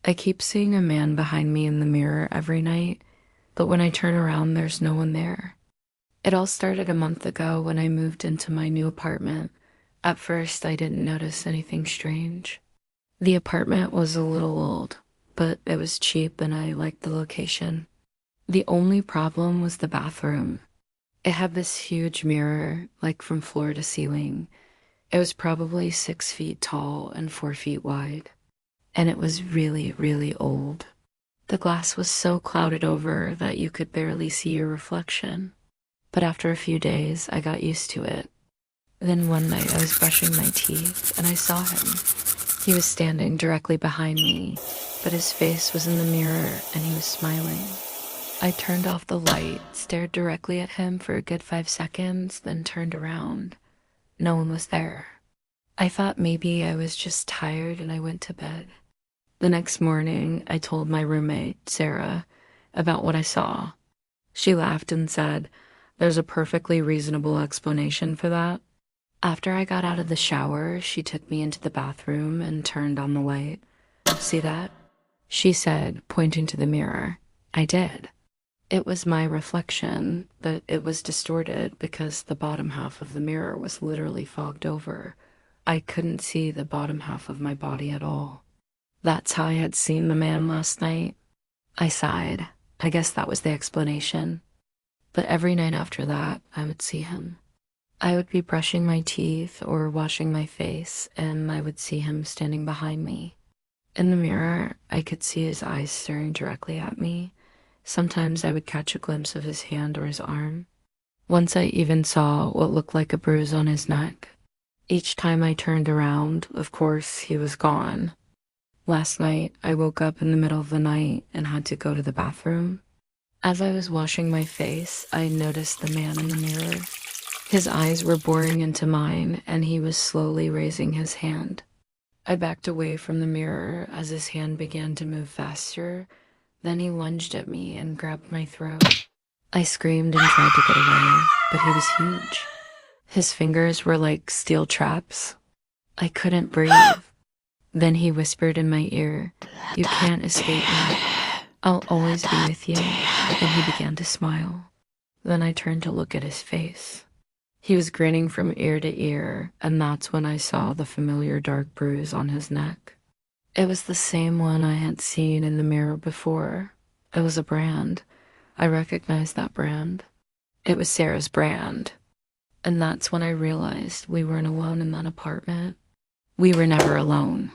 I keep seeing a man behind me in the mirror every night, but when I turn around, there's no one there. It all started a month ago when I moved into my new apartment. At first, I didn't notice anything strange. The apartment was a little old, but it was cheap and I liked the location. The only problem was the bathroom. It had this huge mirror, like from floor to ceiling. It was probably 6 feet tall and 4 feet wide, and it was really, really old. The glass was so clouded over that you could barely see your reflection. But after a few days, I got used to it. Then one night I was brushing my teeth and I saw him. He was standing directly behind me, but his face was in the mirror and he was smiling. I turned off the light, stared directly at him for a good 5 seconds, then turned around. No one was there. I thought maybe I was just tired and I went to bed. The next morning, I told my roommate, Sarah, about what I saw. She laughed and said, "There's a perfectly reasonable explanation for that." After I got out of the shower, she took me into the bathroom and turned on the light. "See that?" she said, pointing to the mirror. I did. It was my reflection, but it was distorted because the bottom half of the mirror was literally fogged over. I couldn't see the bottom half of my body at all. That's how I had seen the man last night. I sighed. I guess that was the explanation. But every night after that, I would see him. I would be brushing my teeth or washing my face, and I would see him standing behind me. In the mirror, I could see his eyes staring directly at me. Sometimes I would catch a glimpse of his hand or his arm. Once I even saw what looked like a bruise on his neck. Each time I turned around, of course, he was gone. Last night, I woke up in the middle of the night and had to go to the bathroom. As I was washing my face, I noticed the man in the mirror. His eyes were boring into mine, and he was slowly raising his hand. I backed away from the mirror as his hand began to move faster. Then he lunged at me and grabbed my throat. I screamed and tried to get away, but he was huge. His fingers were like steel traps. I couldn't breathe. Then he whispered in my ear, "You can't escape me. I'll always be with you." And he began to smile. Then I turned to look at his face. He was grinning from ear to ear, and that's when I saw the familiar dark bruise on his neck. It was the same one I had seen in the mirror before. It was a brand. I recognized that brand. It was Sarah's brand. And that's when I realized we weren't alone in that apartment. We were never alone.